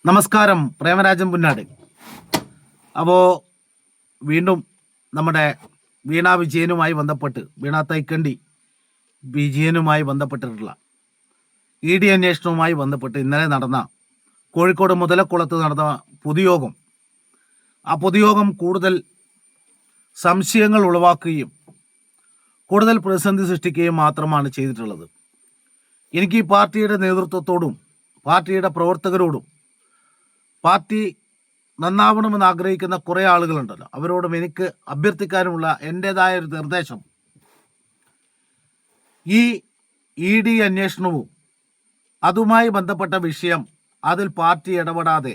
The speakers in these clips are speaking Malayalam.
നമസ്കാരം, പ്രേമരാജൻ പുന്നാട്. അപ്പോൾ വീണ്ടും നമ്മുടെ വീണ തൈക്കണ്ടി വിജയനുമായി ബന്ധപ്പെട്ടിട്ടുള്ള ED അന്വേഷണവുമായി ബന്ധപ്പെട്ട് ഇന്നലെ നടന്ന കോഴിക്കോട് മുതലക്കുളത്ത് നടന്ന പൊതുയോഗം, ആ പൊതുയോഗം കൂടുതൽ സംശയങ്ങൾ ഉളവാക്കുകയും കൂടുതൽ പ്രതിസന്ധി സൃഷ്ടിക്കുകയും മാത്രമാണ് ചെയ്തിട്ടുള്ളത്. എനിക്ക് ഈ പാർട്ടിയുടെ നേതൃത്വത്തോടും പാർട്ടിയുടെ പ്രവർത്തകരോടും പാർട്ടി നന്നാവണമെന്ന് ആഗ്രഹിക്കുന്ന കുറേ ആളുകളുണ്ടല്ലോ, അവരോടും എനിക്ക് അഭ്യർത്ഥിക്കാനുമുള്ള എൻ്റെതായ ഒരു നിർദ്ദേശം, ഈ ED അന്വേഷണവും അതുമായി ബന്ധപ്പെട്ട വിഷയം അതിൽ പാർട്ടി ഇടപെടാതെ,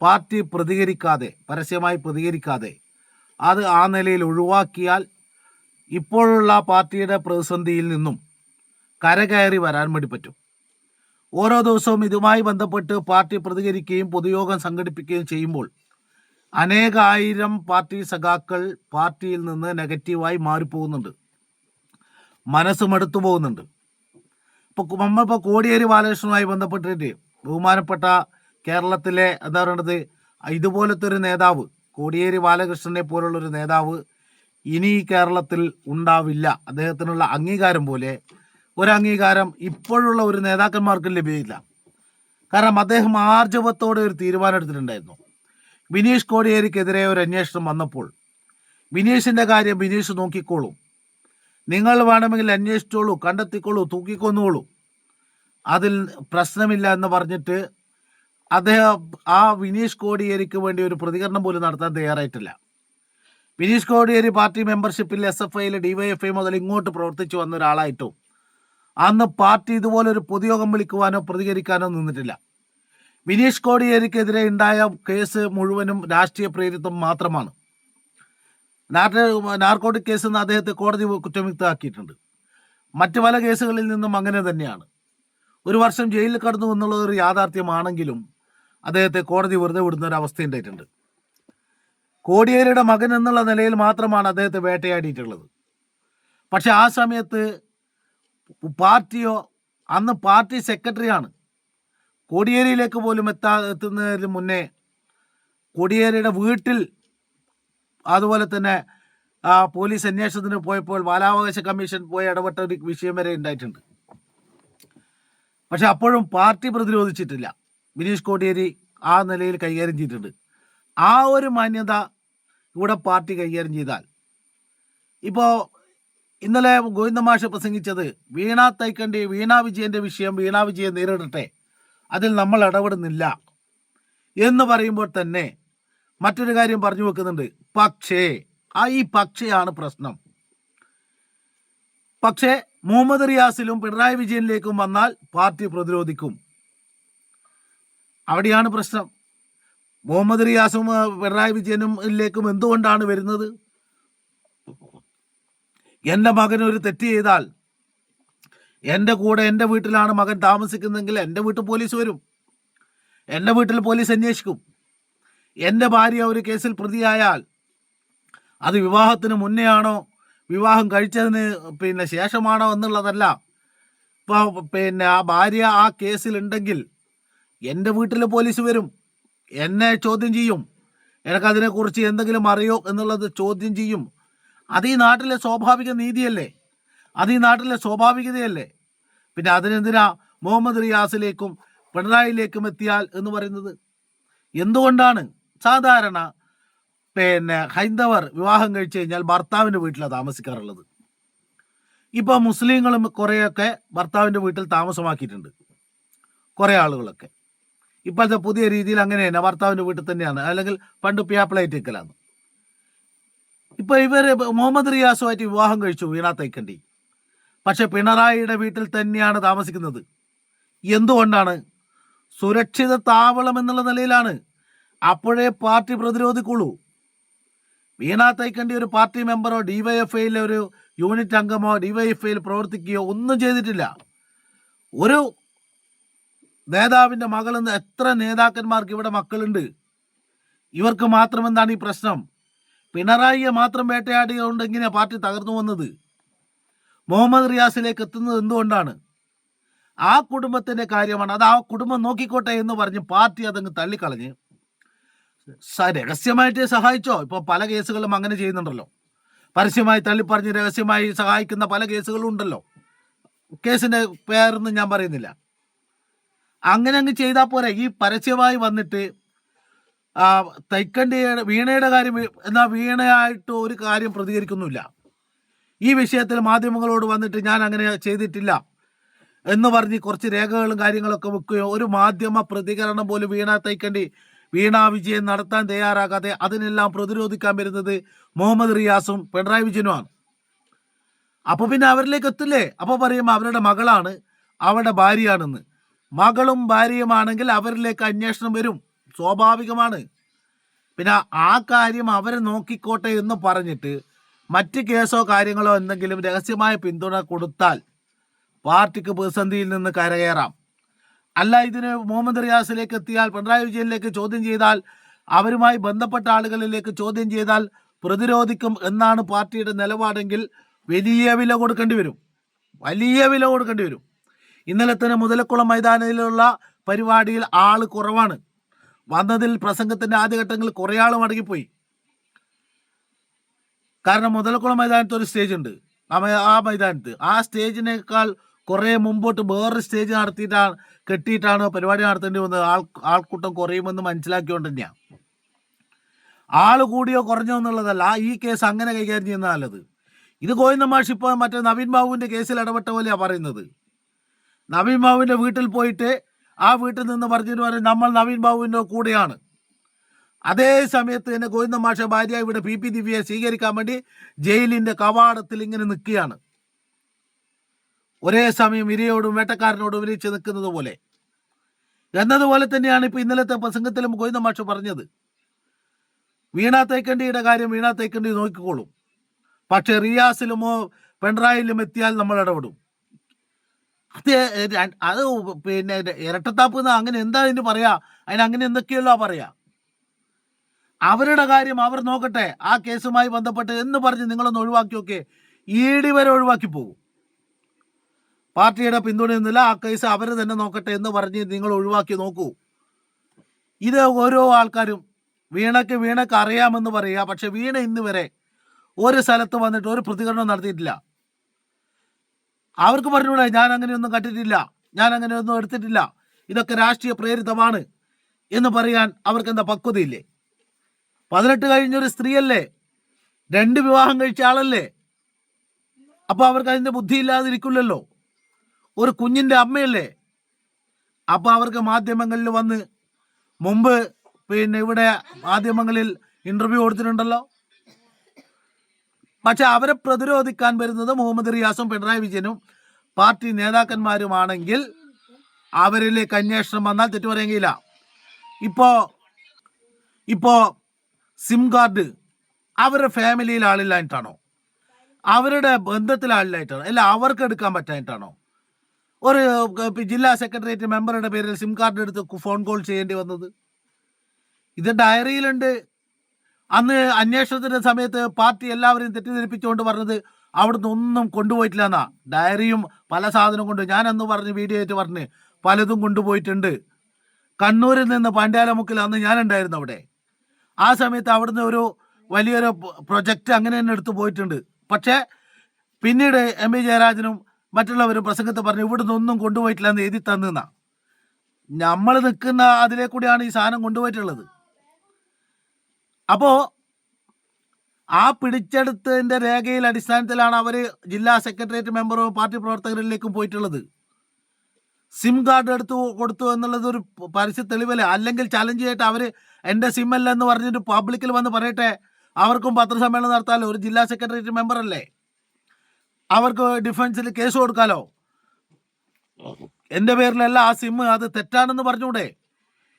പാർട്ടി പ്രതികരിക്കാതെ, പരസ്യമായി പ്രതികരിക്കാതെ അത് ആ നിലയിൽ ഒഴിവാക്കിയാൽ ഇപ്പോഴുള്ള പാർട്ടിയുടെ പ്രതിസന്ധിയിൽ നിന്നും കരകയറി വരാൻ വേണ്ടി പറ്റും. ഓരോ ദിവസവും ഇതുമായി ബന്ധപ്പെട്ട് പാർട്ടി പ്രതികരിക്കുകയും പൊതുയോഗം സംഘടിപ്പിക്കുകയും ചെയ്യുമ്പോൾ അനേകായിരം പാർട്ടി സഖാക്കൾ പാർട്ടിയിൽ നിന്ന് നെഗറ്റീവായി മാറിപ്പോകുന്നുണ്ട്, മനസ്സ് മടുത്തു പോകുന്നുണ്ട്. നമ്മളിപ്പോൾ കോടിയേരി ബാലകൃഷ്ണനുമായി ബന്ധപ്പെട്ടിട്ട് ബഹുമാനപ്പെട്ട കേരളത്തിലെ എന്താ പറയുന്നത്, ഇതുപോലത്തെ ഒരു നേതാവ്, കോടിയേരി ബാലകൃഷ്ണനെ പോലുള്ളൊരു നേതാവ് ഇനി കേരളത്തിൽ ഉണ്ടാവില്ല. അദ്ദേഹത്തിനുള്ള അംഗീകാരം പോലെ ഒരു അംഗീകാരം ഇപ്പോഴുള്ള ഒരു നേതാക്കന്മാർക്കും ലഭിക്കില്ല. കാരണം അദ്ദേഹം ആർജവത്തോടെ ഒരു തീരുമാനം എടുത്തിട്ടുണ്ടായിരുന്നു. ബിനീഷ് കോടിയേരിക്കെതിരെ ഒരു അന്വേഷണം വന്നപ്പോൾ ബിനീഷിൻ്റെ കാര്യം ബിനീഷ് നോക്കിക്കോളൂ, നിങ്ങൾ വേണമെങ്കിൽ അന്വേഷിച്ചോളൂ, കണ്ടെത്തിക്കോളൂ, തൂക്കിക്കൊന്നോളൂ, അതിൽ പ്രശ്നമില്ല എന്ന് പറഞ്ഞിട്ട് അദ്ദേഹം ആ ബിനീഷ് കോടിയേരിക്ക് വേണ്ടി ഒരു പ്രതികരണം പോലും നടത്താൻ തയ്യാറായിട്ടില്ല. ബിനീഷ് കോടിയേരി പാർട്ടി മെമ്പർഷിപ്പിൽ SFIയിൽ DYFI മുതൽ ഇങ്ങോട്ട് പ്രവർത്തിച്ചു വന്ന ഒരാളായിട്ടും അന്ന് പാർട്ടി ഇതുപോലൊരു പൊതുയോഗം വിളിക്കുവാനോ പ്രതികരിക്കാനോ നിന്നിട്ടില്ല. ബിനീഷ് കോടിയേരിക്കെതിരെ ഉണ്ടായ കേസ് മുഴുവനും രാഷ്ട്രീയ പ്രേരിതം മാത്രമാണ്. നാർക്കോട്ടിക് കേസിൽ നിന്ന് അദ്ദേഹത്തെ കോടതി കുറ്റമുക്തമാക്കിയിട്ടുണ്ട്. മറ്റു പല കേസുകളിൽ നിന്നും അങ്ങനെ തന്നെയാണ്. 1 വർഷം ജയിലിൽ കടന്നു എന്നുള്ളത് ഒരു യാഥാർത്ഥ്യമാണെങ്കിലും അദ്ദേഹത്തെ കോടതി വെറുതെ വിടുന്ന ഒരു അവസ്ഥ ഉണ്ടായിട്ടുണ്ട്. കോടിയേരിയുടെ മകൻ എന്നുള്ള നിലയിൽ മാത്രമാണ് അദ്ദേഹത്തെ വേട്ടയാടിയിട്ടുള്ളത്. പക്ഷെ ആ സമയത്ത് പാർട്ടിയോ, അന്ന് പാർട്ടി സെക്രട്ടറിയാണ്, കോടിയേരിയിലേക്ക് പോലും എത്തുന്നതിന് മുന്നേ കോടിയേരിയുടെ വീട്ടിൽ, അതുപോലെ തന്നെ പോലീസ് അന്വേഷണത്തിന് പോയപ്പോൾ ബാലാവകാശ കമ്മീഷൻ പോയി ഇടപെട്ട ഒരു വിഷയം വരെ ഉണ്ടായിട്ടുണ്ട്. പക്ഷെ അപ്പോഴും പാർട്ടി പ്രതിരോധിച്ചിട്ടില്ല. ബിനീഷ് കോടിയേരി ആ നിലയിൽ കൈകാര്യം ചെയ്തിട്ടുണ്ട്. ആ ഒരു മാന്യത ഇവിടെ പാർട്ടി കൈകാര്യം ചെയ്താൽ, ഇപ്പോൾ ഇന്നലെ ഗോവിന്ദ മാഷ് പ്രസംഗിച്ചത് വീണ തൈക്കണ്ടി, വീണ വിജയൻ്റെ വിഷയം വീണ വിജയൻ നേരിടട്ടെ, അതിൽ നമ്മൾ ഇടപെടുന്നില്ല എന്ന് പറയുമ്പോൾ തന്നെ മറ്റൊരു കാര്യം പറഞ്ഞു വെക്കുന്നുണ്ട്. പക്ഷേ ഈ പക്ഷയാണ് പ്രശ്നം. പക്ഷേ മുഹമ്മദ് റിയാസിലും പിണറായി വിജയനിലേക്കും വന്നാൽ പാർട്ടി പ്രതിരോധിക്കും. അവിടെയാണ് പ്രശ്നം. മുഹമ്മദ് റിയാസും പിണറായി വിജയനിലേക്കും എന്തുകൊണ്ടാണ് വരുന്നത്? എൻ്റെ മകൻ ഒരു തെറ്റ് ചെയ്താൽ എൻ്റെ കൂടെ, എൻ്റെ വീട്ടിലാണ് മകൻ താമസിക്കുന്നതെങ്കിൽ എൻ്റെ വീട്ടിൽ പോലീസ് വരും, എൻ്റെ വീട്ടിൽ പോലീസ് അന്വേഷിക്കും. എൻ്റെ ഭാര്യ ഒരു കേസിൽ പ്രതിയായാൽ അത് വിവാഹത്തിന് മുന്നേ ആണോ വിവാഹം കഴിച്ചതിന് ശേഷമാണോ എന്നുള്ളതല്ല. ഇപ്പോൾ ആ ഭാര്യ ആ കേസിലുണ്ടെങ്കിൽ എൻ്റെ വീട്ടിൽ പോലീസ് വരും, എന്നെ ചോദ്യം ചെയ്യും, എനിക്കതിനെക്കുറിച്ച് എന്തെങ്കിലും അറിയോ എന്നുള്ളത് ചോദ്യം ചെയ്യും. അത് ഈ നാട്ടിലെ സ്വാഭാവിക നീതിയല്ലേ, അത് ഈ നാട്ടിലെ സ്വാഭാവികതയല്ലേ. പിന്നെ അതിനെന്തിനാ മുഹമ്മദ് റിയാസിലേക്കും പിണറായിലേക്കും എത്തിയാൽ എന്ന് പറയുന്നത്? എന്തുകൊണ്ടാണ്? സാധാരണ ഹൈന്ദവർ വിവാഹം കഴിച്ചു കഴിഞ്ഞാൽ ഭർത്താവിൻ്റെ വീട്ടിലാണ് താമസിക്കാറുള്ളത്. ഇപ്പോൾ മുസ്ലിങ്ങളും കുറേയൊക്കെ ഭർത്താവിൻ്റെ വീട്ടിൽ താമസമാക്കിയിട്ടുണ്ട്, കുറേ ആളുകളൊക്കെ. ഇപ്പോഴത്തെ പുതിയ രീതിയിൽ അങ്ങനെ തന്നെ ഭർത്താവിൻ്റെ വീട്ടിൽ തന്നെയാണ്, അല്ലെങ്കിൽ പണ്ട് പിയാപ്പിളായിട്ടേക്കലാണ്. ഇപ്പോൾ ഇവർ മുഹമ്മദ് റിയാസുമായിട്ട് വിവാഹം കഴിച്ചു വീണ തൈക്കണ്ടി, പക്ഷെ പിണറായിയുടെ വീട്ടിൽ തന്നെയാണ് താമസിക്കുന്നത്. എന്തുകൊണ്ടാണ്? സുരക്ഷിത താവളം എന്നുള്ള നിലയിലാണ്. അപ്പോഴേ പാർട്ടി പ്രതിരോധിക്കുള്ളൂ. വീണ തൈക്കണ്ടി ഒരു പാർട്ടി മെമ്പറോ DYFIയിലെ ഒരു യൂണിറ്റ് അംഗമോ DYFIയിൽ പ്രവർത്തിക്കുകയോ ഒന്നും ചെയ്തിട്ടില്ല. ഒരു നേതാവിൻ്റെ മകളെന്ന് എത്ര നേതാക്കന്മാർക്ക് ഇവിടെ മക്കളുണ്ട്? ഇവർക്ക് മാത്രം എന്താണ് ഈ പ്രശ്നം? പിണറായിയെ മാത്രം വേട്ടയാടിയുകൊണ്ട് എങ്ങനെയാണ് പാർട്ടി തകർന്നു വന്നത്? മുഹമ്മദ് റിയാസിലേക്ക് എത്തുന്നത് എന്തുകൊണ്ടാണ്? ആ കുടുംബത്തിന്റെ കാര്യമാണ്, അത് ആ കുടുംബം നോക്കിക്കോട്ടെ എന്ന് പറഞ്ഞ് പാർട്ടി അതങ്ങ് തള്ളിക്കളഞ്ഞ് രഹസ്യമായിട്ട് സഹായിച്ചോ. ഇപ്പോൾ പല കേസുകളും അങ്ങനെ ചെയ്യുന്നുണ്ടല്ലോ, പരസ്യമായി തള്ളിപ്പറഞ്ഞ് രഹസ്യമായി സഹായിക്കുന്ന പല കേസുകളും ഉണ്ടല്ലോ. കേസിന്റെ പേരൊന്നും ഞാൻ പറയുന്നില്ല. അങ്ങനെ അങ്ങ് ചെയ്താൽ പോരെ. ഈ പരസ്യമായി വന്നിട്ട് തൈക്കണ്ടിയുടെ വീണയുടെ കാര്യം, എന്നാൽ വീണയായിട്ട് ഒരു കാര്യം പ്രതികരിക്കുന്നില്ല. ഈ വിഷയത്തിൽ മാധ്യമങ്ങളോട് വന്നിട്ട് ഞാൻ അങ്ങനെ ചെയ്തിട്ടില്ല എന്ന് പറഞ്ഞ് കുറച്ച് രേഖകളും കാര്യങ്ങളൊക്കെ വെക്കുകയോ, ഒരു മാധ്യമ പ്രതികരണം പോലും വീണ വിജയൻ നടത്താൻ തയ്യാറാകാതെ അതിനെല്ലാം പ്രതിരോധിക്കാൻ വരുന്നത് മുഹമ്മദ് റിയാസും പിണറായി വിജയനുമാണ്. അപ്പൊ പിന്നെ അവരിലേക്ക് എത്തില്ലേ? അപ്പൊ പറയുമ്പോൾ അവരുടെ മകളാണ്, അവരുടെ ഭാര്യയാണെന്ന്. മകളും ഭാര്യയുമാണെങ്കിൽ അവരിലേക്ക് അന്വേഷണം വരും, സ്വാഭാവികമാണ്. പിന്നെ ആ കാര്യം അവരെ നോക്കിക്കോട്ടെ എന്ന് പറഞ്ഞിട്ട് മറ്റ് കേസോ കാര്യങ്ങളോ എന്തെങ്കിലും രഹസ്യമായ പിന്തുണ കൊടുത്താൽ പാർട്ടിക്ക് പ്രതിസന്ധിയിൽ നിന്ന് കരകയറാം. അല്ല, ഇതിന് മുഹമ്മദ് റിയാസിലേക്ക് എത്തിയാൽ, പിണറായി വിജയനിലേക്ക് ചോദ്യം ചെയ്താൽ, അവരുമായി ബന്ധപ്പെട്ട ആളുകളിലേക്ക് ചോദ്യം ചെയ്താൽ പ്രതിരോധിക്കും എന്നാണ് പാർട്ടിയുടെ നിലപാടെങ്കിൽ വലിയ വില കൊടുക്കേണ്ടി വരും, വലിയ വില കൊടുക്കേണ്ടി വരും. ഇന്നലെ തന്നെ മുതലക്കുളം മൈതാനത്തിലുള്ള പരിപാടിയിൽ ആള് കുറവാണ്. വന്നതിൽ പ്രസംഗത്തിന്റെ ആദ്യഘട്ടങ്ങളിൽ കുറേ ആൾ മടങ്ങിപ്പോയി. കാരണം മുതലക്കുളം മൈതാനത്ത് ഒരു സ്റ്റേജ് ഉണ്ട്. ആ മൈതാനത്ത് ആ സ്റ്റേജിനേക്കാൾ കുറേ മുമ്പോട്ട് വേറൊരു സ്റ്റേജ് കെട്ടിയിട്ടാണ് പരിപാടി നടത്തേണ്ടി വന്നത്. ആൾക്കൂട്ടം കുറയുമെന്ന് മനസ്സിലാക്കിയോണ്ട് തന്നെയാണ്. ആള് കൂടിയോ കുറഞ്ഞോ എന്നുള്ളതല്ല, ഈ കേസ് അങ്ങനെ കൈകാര്യം ചെയ്യുന്ന നല്ലത്. ഇത് ഗോവിന്ദ മാഷ് ഇപ്പോൾ മറ്റേ നവീൻ ബാബുവിന്റെ കേസിൽ ഇടപെട്ട പോലെയാണ് പറയുന്നത്. നവീൻ ബാബുവിന്റെ വീട്ടിൽ പോയിട്ട് ആ വീട്ടിൽ നിന്ന് പറഞ്ഞിട്ട് പറയും നമ്മൾ നവീൻ ബാബുവിന്റെ കൂടെയാണ്. അതേ സമയത്ത് തന്നെ ഗോവിന്ദ മാഷ ഭാര്യ ഇവിടെ പി ദിവ്യയെ സ്വീകരിക്കാൻ വേണ്ടി ജയിലിന്റെ കവാടത്തിൽ ഇങ്ങനെ നിൽക്കുകയാണ്. ഒരേ സമയം ഇരയോടും വേട്ടക്കാരനോടും വിരിച്ച് നിൽക്കുന്നത് പോലെ എന്നതുപോലെ തന്നെയാണ് ഇപ്പൊ ഇന്നലത്തെ പ്രസംഗത്തിലും ഗോവിന്ദ മാഷ പറഞ്ഞത്. വീണ തൈക്കണ്ടിയുടെ കാര്യം വീണ തൈക്കണ്ടി നോക്കിക്കോളും, പക്ഷെ റിയാസിലുമോ പിണറായിലും എത്തിയാൽ നമ്മൾ ഇടപെടും. അത് പിന്നെ ഇരട്ടത്താപ്പ് അങ്ങനെ എന്താ ഇതിന് പറയാ, അങ്ങനെ എന്തൊക്കെയല്ലോ പറയാ. അവരുടെ കാര്യം അവർ നോക്കട്ടെ, ആ കേസുമായി ബന്ധപ്പെട്ട് എന്ന് പറഞ്ഞ് നിങ്ങളൊന്ന് ഒഴിവാക്കി നോക്കേ, ED വരെ ഒഴിവാക്കി പോകും. പാർട്ടിയുടെ പിന്തുണയൊന്നുമില്ല, ആ കേസ് അവർ തന്നെ നോക്കട്ടെ എന്ന് പറഞ്ഞ് നിങ്ങൾ ഒഴിവാക്കി നോക്കൂ. ഇത് ഓരോ ആൾക്കാരും വീണക്ക് അറിയാമെന്ന് പറയുക, പക്ഷെ വീണ ഇന്ന് വരെ ഒരു സ്ഥലത്ത് വന്നിട്ട് ഒരു പ്രതികരണം നടത്തിയിട്ടില്ല. അവർക്ക് പറഞ്ഞൂടെ ഞാൻ അങ്ങനെയൊന്നും കണ്ടിട്ടില്ല, ഞാൻ അങ്ങനെയൊന്നും എടുത്തിട്ടില്ല, ഇതൊക്കെ രാഷ്ട്രീയ പ്രേരിതമാണ് എന്ന് പറയാൻ അവർക്ക് എന്താ പക്വതയില്ലേ? 18 കഴിഞ്ഞൊരു സ്ത്രീയല്ലേ, 2 വിവാഹം കഴിച്ച ആളല്ലേ. അപ്പൊ അവർക്ക് അതിന്റെ ബുദ്ധി ഇല്ലാതിരിക്കില്ലല്ലോ. ഒരു കുഞ്ഞിന്റെ അമ്മയല്ലേ. അപ്പൊ അവർക്ക് മാധ്യമങ്ങളിൽ വന്ന് മുമ്പ് പിന്നെ ഇവിടെ മാധ്യമങ്ങളിൽ ഇന്റർവ്യൂ കൊടുത്തിട്ടുണ്ടല്ലോ. പക്ഷെ അവരെ പ്രതിരോധിക്കാൻ വരുന്നത് മുഹമ്മദ് റിയാസും പിണറായി വിജയനും പാർട്ടി നേതാക്കന്മാരുമാണെങ്കിൽ അവരിലേക്ക് അന്വേഷണം വന്നാൽ തെറ്റു പറയുകയില്ല. ഇപ്പോ സിം കാർഡ് അവരുടെ ഫാമിലിയിൽ ആളില്ലായിട്ടാണോ, അവരുടെ ബന്ധത്തിൽ ആളില്ലായിട്ടാണോ, അല്ല അവർക്ക് എടുക്കാൻ പറ്റായിട്ടാണോ? ഒരു ജില്ലാ സെക്രട്ടേറിയറ്റ് മെമ്പറുടെ പേരിൽ സിം കാർഡ് എടുത്ത് ഫോൺ കോൾ ചെയ്യേണ്ടി വന്നത്? ഇത് ഡയറിയിലുണ്ട്. അന്ന് അന്വേഷണത്തിന്റെ സമയത്ത് പാർട്ടി എല്ലാവരെയും തെറ്റിദ്ധരിപ്പിച്ചുകൊണ്ട് പറഞ്ഞത് അവിടുന്ന് ഒന്നും കൊണ്ടുപോയിട്ടില്ല എന്നാ. ഡയറിയും പല സാധനം കൊണ്ട് ഞാൻ അന്ന് പറഞ്ഞ് വീഡിയോ ആയിട്ട് പറഞ്ഞ് പലതും കൊണ്ടുപോയിട്ടുണ്ട്. കണ്ണൂരിൽ നിന്ന് പാണ്ഡ്യാലമുക്കിൽ അന്ന് ഞാനുണ്ടായിരുന്നു അവിടെ. ആ സമയത്ത് അവിടുന്ന് ഒരു വലിയൊരു പ്രൊജക്റ്റ് അങ്ങനെ തന്നെ എടുത്തു പോയിട്ടുണ്ട്. പക്ഷേ പിന്നീട് MP ജയരാജനും മറ്റുള്ളവരും പ്രസംഗത്തെ പറഞ്ഞു ഇവിടുന്ന് ഒന്നും കൊണ്ടുപോയിട്ടില്ല എന്ന് എഴുതി തന്നെന്നാ. നമ്മൾ നിൽക്കുന്ന അതിലെ കൂടിയാണ് ഈ സാധനം കൊണ്ടുപോയിട്ടുള്ളത്. അപ്പോ ആ പിടിച്ചെടുത്തതിന്റെ രേഖയിൽ അടിസ്ഥാനത്തിലാണ് അവര് ജില്ലാ സെക്രട്ടേറിയറ്റ് മെമ്പറും പാർട്ടി പ്രവർത്തകരിലേക്കും പോയിട്ടുള്ളത്. സിം കാർഡ് എടുത്തു കൊടുത്തു എന്നുള്ളത് ഒരു പരസ്യ തെളിവല്ലേ? അല്ലെങ്കിൽ ചലഞ്ച് ചെയ്തിട്ട് അവര് എന്റെ സിം അല്ല എന്ന് പറഞ്ഞിട്ട് പബ്ലിക്കിൽ വന്ന് പറയട്ടെ, അവർക്കും പത്രസമ്മേളനം നടത്താലോ. ഒരു ജില്ലാ സെക്രട്ടേറിയറ്റ് മെമ്പർ അല്ലേ, അവർക്ക് ഡിഫൻസിൽ കേസ് കൊടുക്കാലോ. എന്റെ പേരിലല്ല ആ സിം, അത് തെറ്റാണെന്ന് പറഞ്ഞൂടെ?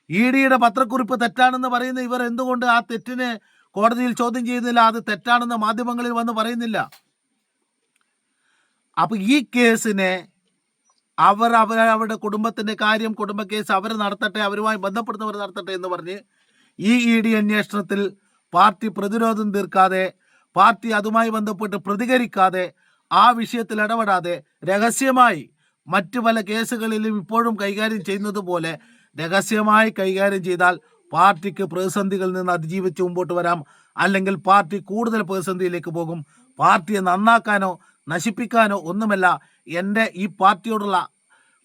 EDയുടെ പത്രക്കുറിപ്പ് തെറ്റാണെന്ന് പറയുന്ന ഇവർ എന്തുകൊണ്ട് ആ തെറ്റിനെ കോടതിയിൽ ചോദ്യം ചെയ്യുന്നില്ല? അത് തെറ്റാണെന്ന് മാധ്യമങ്ങളിൽ വന്ന് പറയുന്നില്ല. അപ്പൊ ഈ കേസിനെ അവരവരുടെ കുടുംബത്തിന്റെ കാര്യം, കുടുംബ കേസ് അവർ നടത്തട്ടെ, അവരുമായി ബന്ധപ്പെടുന്നവർ നടത്തട്ടെ എന്ന് പറഞ്ഞ് ഈ ED അന്വേഷണത്തിൽ പാർട്ടി പ്രതിരോധം തീർക്കാതെ, പാർട്ടി അതുമായി ബന്ധപ്പെട്ട് പ്രതികരിക്കാതെ, ആ വിഷയത്തിൽ ഇടപെടാതെ രഹസ്യമായി മറ്റു പല കേസുകളിലും ഇപ്പോഴും കൈകാര്യം ചെയ്യുന്നത് പോലെ രഹസ്യമായി കൈകാര്യം ചെയ്താൽ പാർട്ടിക്ക് പ്രതിസന്ധികളിൽ നിന്ന് അതിജീവിച്ച് മുമ്പോട്ട് വരാം. അല്ലെങ്കിൽ പാർട്ടി കൂടുതൽ പ്രതിസന്ധിയിലേക്ക് പോകും. പാർട്ടിയെ നന്നാക്കാനോ നശിപ്പിക്കാനോ ഒന്നുമല്ല എൻ്റെ ഈ പാർട്ടിയോടുള്ള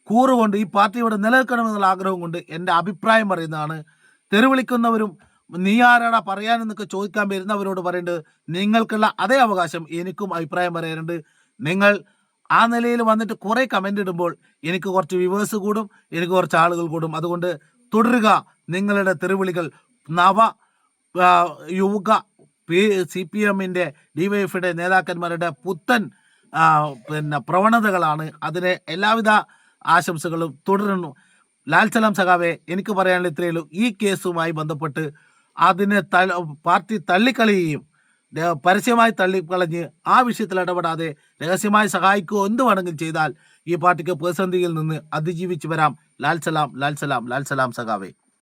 കൂറുകൊണ്ട്, ഈ പാർട്ടി ഇവിടെ നിലനിൽക്കണമെന്നുള്ള ആഗ്രഹം കൊണ്ട് എൻ്റെ അഭിപ്രായം പറയുന്നതാണ്. തെരുവിളിക്കുന്നവരും നീ ആരാടാ പറയാനെന്നൊക്കെ ചോദിക്കാൻ വരുന്നവരോട് പറയേണ്ടത്, നിങ്ങൾക്കുള്ള അതേ അവകാശം എനിക്കും അഭിപ്രായം പറയാനുണ്ട്. നിങ്ങൾ ആ നിലയിൽ വന്നിട്ട് കുറേ കമൻ്റ് ഇടുമ്പോൾ എനിക്ക് കുറച്ച് വ്യൂവേഴ്സ് കൂടും, എനിക്ക് കുറച്ച് ആളുകൾ കൂടും. അതുകൊണ്ട് തുടരുക നിങ്ങളുടെ തെരുവിളികൾ. നവ യുവക CPM-ന്റെ DYFയുടെ നേതാക്കന്മാരുടെ പുത്തൻ പ്രവണതകളാണ്. അതിന് എല്ലാവിധ ആശംസകളും തുടരുന്നു. ലാൽ സലാം സഖാവെ, എനിക്ക് പറയാനുള്ള ഇത്രയേ ഉള്ളൂ. ഈ കേസുമായി ബന്ധപ്പെട്ട് അതിനെ പാർട്ടി തള്ളിക്കളയുകയും പരസ്യമായി തള്ളിക്കളഞ്ഞ് ആ വിഷയത്തിൽ ഇടപെടാതെ രഹസ്യമായി സഹായിക്കുകയോ എന്ത് വേണമെങ്കിലും ചെയ്താൽ ഈ പാർട്ടിക്ക് പ്രതിസന്ധിയിൽ നിന്ന് അതിജീവിച്ച് വരാം. ലാൽ സലാം, ലാൽ സലാം, ലാൽ സലാം സഖാവെ.